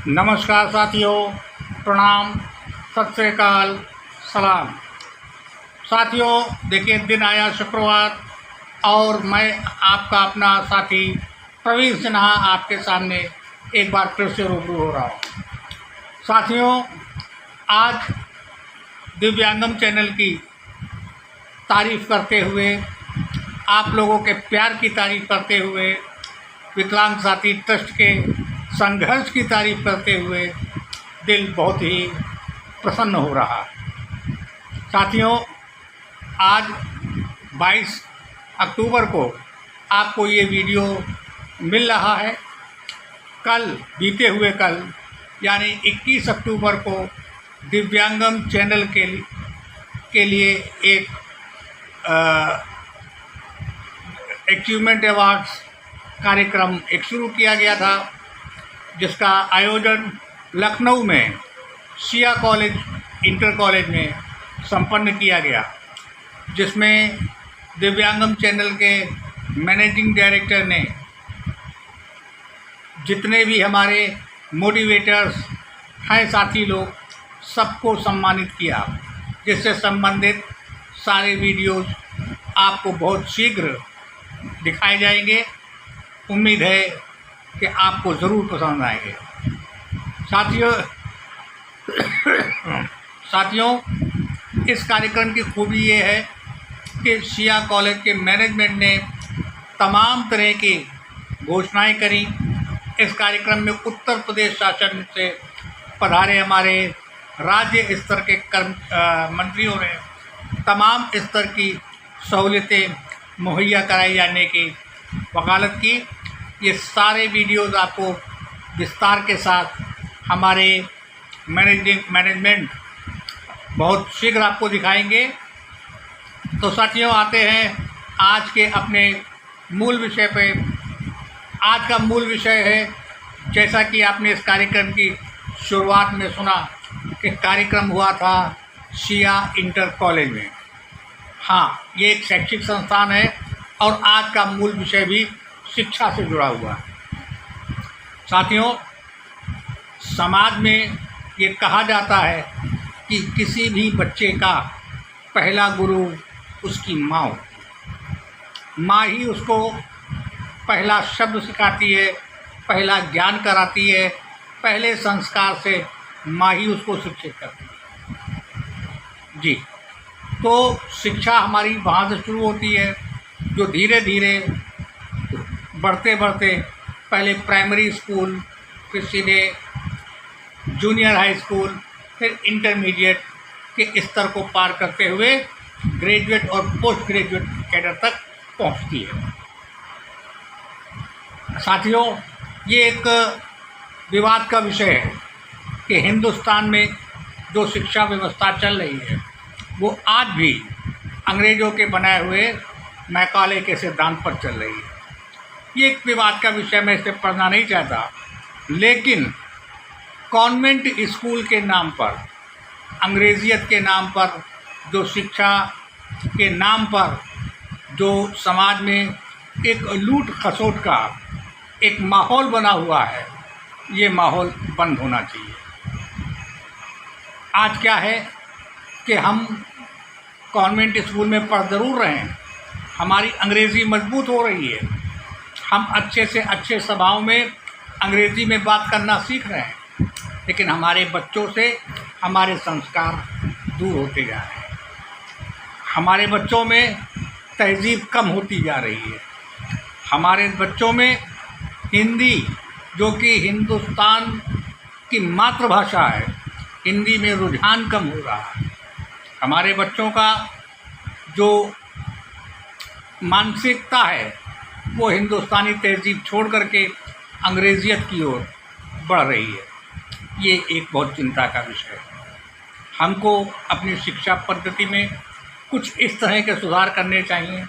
नमस्कार साथियों, प्रणाम, सत श्री अकाल, सलाम। साथियों देखिए, दिन आया शुक्रवार और मैं आपका अपना साथी प्रवीण सिन्हा आपके सामने एक बार फिर से रूबरू हो रहा हूँ। साथियों, आज दिव्यांगम चैनल की तारीफ़ करते हुए, आप लोगों के प्यार की तारीफ़ करते हुए, विकलांग साथी ट्रस्ट के संघर्ष की तारीफ़ करते हुए दिल बहुत ही प्रसन्न हो रहा। साथियों, आज 22 अक्टूबर को आपको ये वीडियो मिल रहा है। कल, बीते हुए कल यानी 21 अक्टूबर को दिव्यांगम चैनल के लिए एक अचीवमेंट अवार्ड्स कार्यक्रम शुरू किया गया था, जिसका आयोजन लखनऊ में शिया कॉलेज इंटर कॉलेज में संपन्न किया गया, जिसमें दिव्यांगम चैनल के मैनेजिंग डायरेक्टर ने जितने भी हमारे मोटिवेटर्स हैं साथी लोग, सबको सम्मानित किया, जिससे संबंधित सारे वीडियोस आपको बहुत शीघ्र दिखाए जाएंगे। उम्मीद है कि आपको ज़रूर पसंद आएंगे। साथियों, इस कार्यक्रम की खूबी ये है कि शिया कॉलेज के मैनेजमेंट ने तमाम तरह की घोषणाएं करी। इस कार्यक्रम में उत्तर प्रदेश शासन से पधारे हमारे राज्य स्तर के मंत्रियों ने तमाम स्तर की सहूलियतें मुहैया कराई जाने की वकालत की। ये सारे वीडियोज़ आपको विस्तार के साथ हमारे मैनेजमेंट बहुत शीघ्र आपको दिखाएंगे। तो साथियों, आते हैं आज के अपने मूल विषय पे। आज का मूल विषय है, जैसा कि आपने इस कार्यक्रम की शुरुआत में सुना कि कार्यक्रम हुआ था शिया इंटर कॉलेज में। हाँ, ये एक शैक्षिक संस्थान है और आज का मूल विषय भी शिक्षा से जुड़ा हुआ है। साथियों, समाज में ये कहा जाता है कि किसी भी बच्चे का पहला गुरु उसकी माँ होती है। माँ ही उसको पहला शब्द सिखाती है, पहला ज्ञान कराती है, पहले संस्कार से माँ ही उसको शिक्षित करती है। जी, तो शिक्षा हमारी वहाँ से शुरू होती है, जो धीरे धीरे बढ़ते बढ़ते पहले प्राइमरी स्कूल, फिर सीधे जूनियर हाई स्कूल, फिर इंटरमीडिएट के स्तर को पार करते हुए ग्रेजुएट और पोस्ट ग्रेजुएट कैडर तक पहुंचती है। साथियों, ये एक विवाद का विषय है कि हिंदुस्तान में जो शिक्षा व्यवस्था चल रही है वो आज भी अंग्रेज़ों के बनाए हुए मैकाले के सिद्धांत पर चल रही है। ये एक विवाद का विषय, मैं इसे पढ़ना नहीं चाहता, लेकिन कॉन्वेंट स्कूल के नाम पर, अंग्रेजियत के नाम पर, जो शिक्षा के नाम पर जो समाज में एक लूट खसोट का एक माहौल बना हुआ है, ये माहौल बंद होना चाहिए। आज क्या है कि हम कॉन्वेंट स्कूल में पढ़ ज़रूर रहे हैं, हमारी अंग्रेज़ी मजबूत हो रही है, हम अच्छे से अच्छे सभाओं में अंग्रेज़ी में बात करना सीख रहे हैं, लेकिन हमारे बच्चों से हमारे संस्कार दूर होते जा रहे हैं। हमारे बच्चों में तहज़ीब कम होती जा रही है। हमारे बच्चों में हिंदी, जो कि हिंदुस्तान की मातृभाषा है, हिंदी में रुझान कम हो रहा है। हमारे बच्चों का जो मानसिकता है वो हिंदुस्तानी तहज़ीब छोड़ करके अंग्रेजियत की ओर बढ़ रही है। ये एक बहुत चिंता का विषय है। हमको अपनी शिक्षा पद्धति में कुछ इस तरह के सुधार करने चाहिए।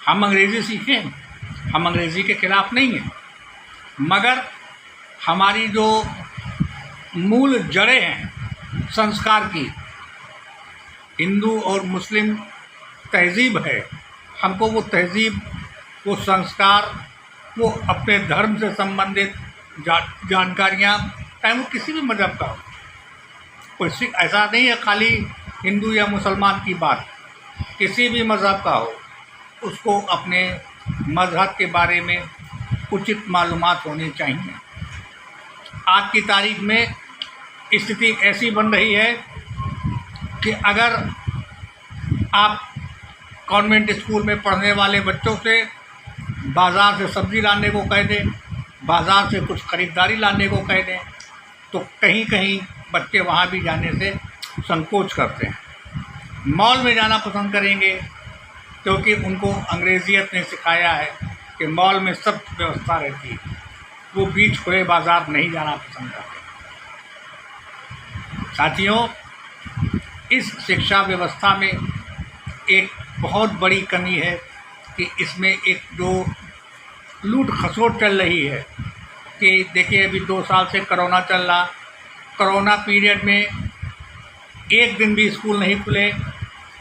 हम अंग्रेज़ी सीखें, हम अंग्रेज़ी के ख़िलाफ़ नहीं हैं, मगर हमारी जो मूल जड़ें हैं संस्कार की, हिंदू और मुस्लिम तहज़ीब है, हमको वो तहज़ीब, वो संस्कार, वो अपने धर्म से संबंधित जानकारियाँ चाहे वो किसी भी मज़हब का हो। कोई सिख ऐसा नहीं है खाली हिंदू या मुसलमान की बात, किसी भी मज़हब का हो उसको अपने मज़हब के बारे में उचित मालूमात होनी चाहिए। आज की तारीख में स्थिति ऐसी बन रही है कि अगर आप कॉन्वेंट स्कूल में पढ़ने वाले बच्चों से बाज़ार से सब्ज़ी लाने को कह दें, बाज़ार से कुछ ख़रीदारी लाने को कह दें, तो कहीं कहीं बच्चे वहाँ भी जाने से संकोच करते हैं। मॉल में जाना पसंद करेंगे क्योंकि उनको अंग्रेज़ियत ने सिखाया है कि मॉल में सब व्यवस्था रहती है, वो बीच खुले बाज़ार नहीं जाना पसंद करते। साथियों, इस शिक्षा व्यवस्था में एक बहुत बड़ी कमी है कि इसमें एक जो लूट खसोट चल रही है कि देखिए अभी 2 साल से कोरोना चल रहा, कोरोना पीरियड में एक दिन भी स्कूल नहीं खुले,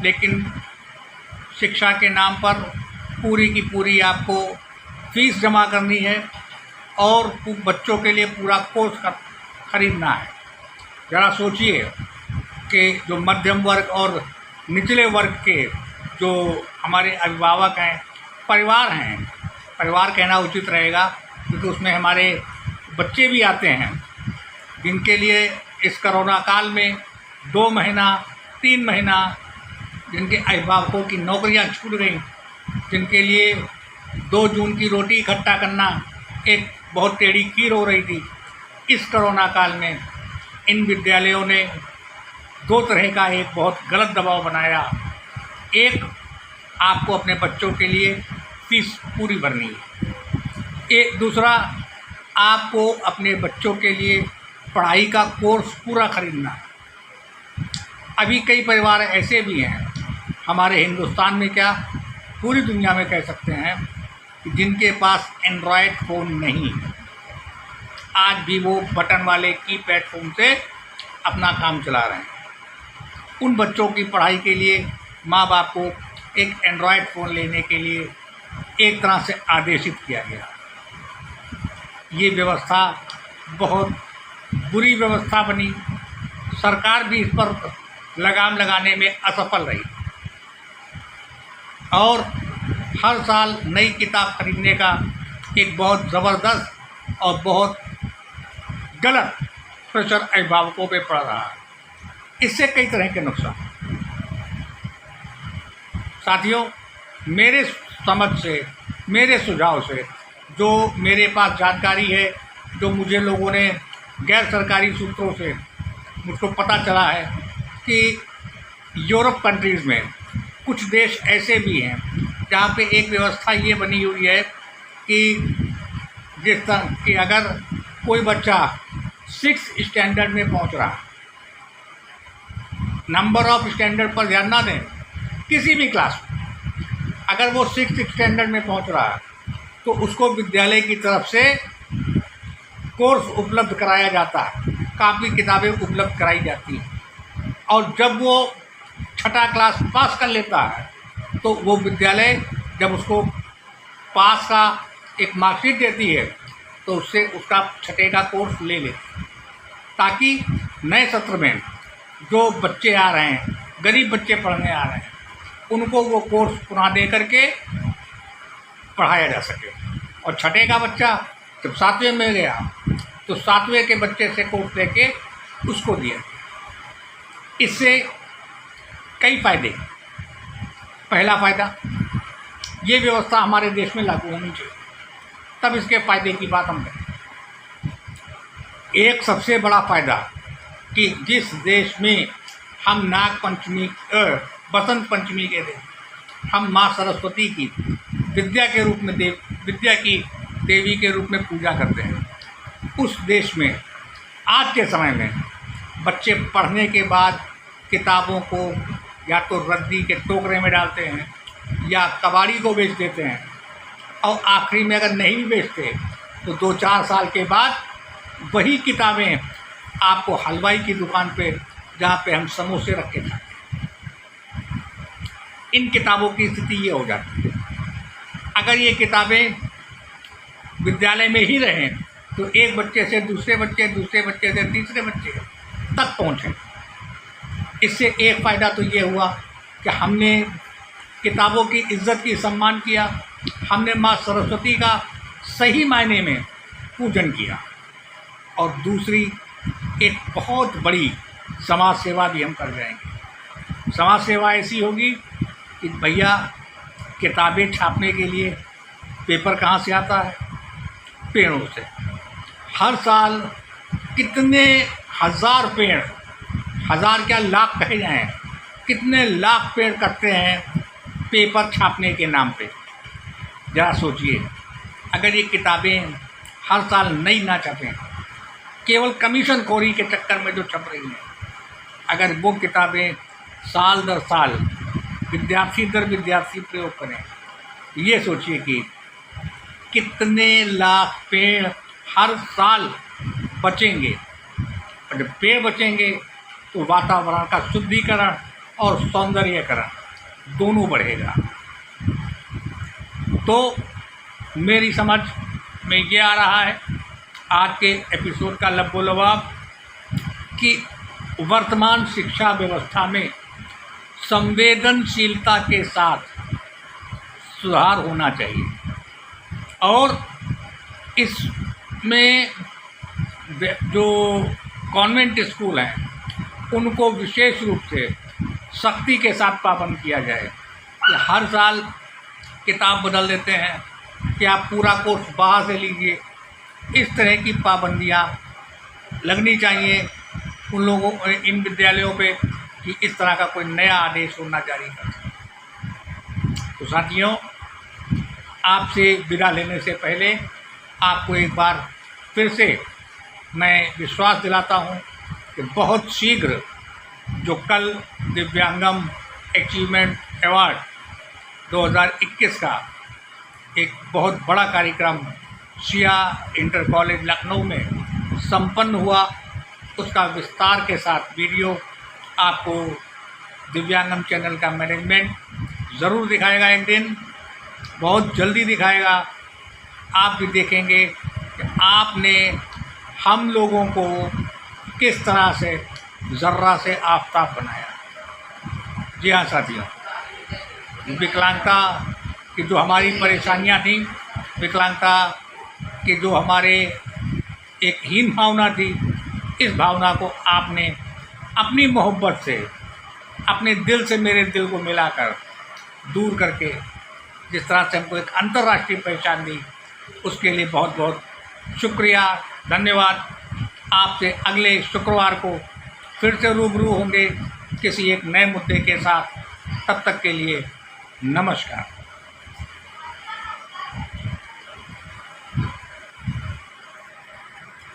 लेकिन शिक्षा के नाम पर पूरी की पूरी आपको फीस जमा करनी है और बच्चों के लिए पूरा कोर्स खरीदना है। ज़रा सोचिए कि जो मध्यम वर्ग और निचले वर्ग के जो हमारे अभिभावक हैं, परिवार कहना उचित रहेगा क्योंकि उसमें हमारे बच्चे भी आते हैं, जिनके लिए इस कोरोना काल में 2 महीना 3 महीना जिनके अभिभावकों की नौकरियां छूट गई, जिनके लिए 2 जून की रोटी इकट्ठा करना एक बहुत टेढ़ी खीर हो रही थी। इस कोरोना काल में इन विद्यालयों ने 2 तरह का एक बहुत गलत दबाव बनाया। एक, आपको अपने बच्चों के लिए फीस पूरी भरनी है, एक दूसरा आपको अपने बच्चों के लिए पढ़ाई का कोर्स पूरा खरीदना है। अभी कई परिवार ऐसे भी हैं हमारे हिंदुस्तान में, क्या पूरी दुनिया में कह सकते हैं, जिनके पास एंड्रॉयड फ़ोन नहीं है। आज भी वो बटन वाले कीपैड फ़ोन से अपना काम चला रहे हैं। उन बच्चों की पढ़ाई के लिए माँ बाप को एक एंड्रॉयड फ़ोन लेने के लिए एक तरह से आदेशित किया गया। ये व्यवस्था बहुत बुरी व्यवस्था बनी। सरकार भी इस पर लगाम लगाने में असफल रही और हर साल नई किताब खरीदने का एक बहुत ज़बरदस्त और बहुत गलत प्रेशर अभिभावकों पे पड़ रहा है। इससे कई तरह के नुकसान। साथियों, मेरे समझ से, मेरे सुझाव से, जो मेरे पास जानकारी है, जो मुझे लोगों ने गैर सरकारी सूत्रों से मुझको पता चला है कि यूरोप कंट्रीज़ में कुछ देश ऐसे भी हैं जहाँ पे एक व्यवस्था ये बनी हुई है कि जिस तरह कि अगर कोई बच्चा 6th स्टैंडर्ड में पहुँच रहा, नंबर ऑफ स्टैंडर्ड पर ध्यान ना दें, किसी भी क्लास में अगर वो 6th स्टैंडर्ड में पहुँच रहा है तो उसको विद्यालय की तरफ से कोर्स उपलब्ध कराया जाता है, काफ़ी किताबें उपलब्ध कराई जाती हैं। और जब वो 6ठा क्लास पास कर लेता है तो वो विद्यालय जब उसको पास का एक मार्कशीट देती है तो उससे उसका 6ठे का कोर्स ले ले, ताकि नए सत्र में जो बच्चे आ रहे हैं, गरीब बच्चे पढ़ने आ रहे हैं, उनको वो कोर्स पुनः दे करके पढ़ाया जा सके। और 6ठे का बच्चा जब 7वें में गया तो 7वें के बच्चे से कोर्स लेके उसको दिया। इससे कई फ़ायदे। पहला फ़ायदा, ये व्यवस्था हमारे देश में लागू होनी चाहिए, तब इसके फ़ायदे की बात हम करें। एक सबसे बड़ा फ़ायदा कि जिस देश में हम नाग पंचमी, बसंत पंचमी के दिन हम माँ सरस्वती की विद्या के रूप में विद्या की देवी के रूप में पूजा करते हैं, उस देश में आज के समय में बच्चे पढ़ने के बाद किताबों को या तो रद्दी के टोकरे में डालते हैं या कबाड़ी को बेच देते हैं, और आखिरी में अगर नहीं भी बेचते तो 2-4 साल के बाद वही किताबें आपको हलवाई की दुकान पे, जहाँ पे हम समोसे रख के खाते हैं, इन किताबों की स्थिति ये हो जाती है। अगर ये किताबें विद्यालय में ही रहें तो एक बच्चे से दूसरे बच्चे, दूसरे बच्चे से तीसरे बच्चे तक पहुँचे। इससे एक फ़ायदा तो ये हुआ कि हमने किताबों की इज़्ज़त की सम्मान किया, हमने माँ सरस्वती का सही मायने में पूजन किया, और दूसरी एक बहुत बड़ी समाज सेवा भी हम कर जाएंगे। समाज सेवा ऐसी होगी कि भैया किताबें छापने के लिए पेपर कहाँ से आता है? पेड़ों से। हर साल कितने हज़ार पेड़, हज़ार क्या लाख कहे जाएं, कितने लाख पेड़ कटते हैं पेपर छापने के नाम पे। ज़रा सोचिए, अगर ये किताबें हर साल नई ना छपें, केवल कमीशन खोरी के चक्कर में जो छप रही हैं, अगर वो किताबें साल दर साल विद्यार्थी दर विद्यार्थी प्रयोग करें, ये सोचिए कि कितने लाख पेड़ हर साल बचेंगे। और जब पेड़ बचेंगे तो वातावरण का शुद्धिकरण और सौंदर्यीकरण दोनों बढ़ेगा। तो मेरी समझ में ये आ रहा है आज के एपिसोड का लबोलबाब कि वर्तमान शिक्षा व्यवस्था में संवेदनशीलता के साथ सुधार होना चाहिए, और इसमें जो कॉन्वेंट स्कूल हैं उनको विशेष रूप से सख्ती के साथ पाबंद किया जाए कि हर साल किताब बदल देते हैं कि आप पूरा कोर्स बाहर से लीजिए। इस तरह की पाबंदियां लगनी चाहिए उन लोगों, इन विद्यालयों पे, कि इस तरह का कोई नया आदेश होना जारी कर। तो साथियों, आपसे विदा लेने से पहले आपको एक बार फिर से मैं विश्वास दिलाता हूं कि बहुत शीघ्र जो कल दिव्यांगम अचीवमेंट अवार्ड 2021 का एक बहुत बड़ा कार्यक्रम शिया इंटर कॉलेज लखनऊ में संपन्न हुआ, उसका विस्तार के साथ वीडियो आपको दिव्यांगम चैनल का मैनेजमेंट ज़रूर दिखाएगा। एक दिन बहुत जल्दी दिखाएगा। आप भी देखेंगे कि आपने हम लोगों को किस तरह से ज़र्रा से आफताब बनाया। जी हाँ साथियों, विकलांगता की जो हमारी परेशानियां थी, विकलांगता के जो हमारे एक हीन भावना थी, इस भावना को आपने अपनी मोहब्बत से, अपने दिल से मेरे दिल को मिलाकर दूर करके जिस तरह से हमको एक अंतर्राष्ट्रीय पहचान दी, उसके लिए बहुत बहुत शुक्रिया, धन्यवाद। आपसे अगले शुक्रवार को फिर से रूबरू होंगे किसी एक नए मुद्दे के साथ। तब तक के लिए नमस्कार।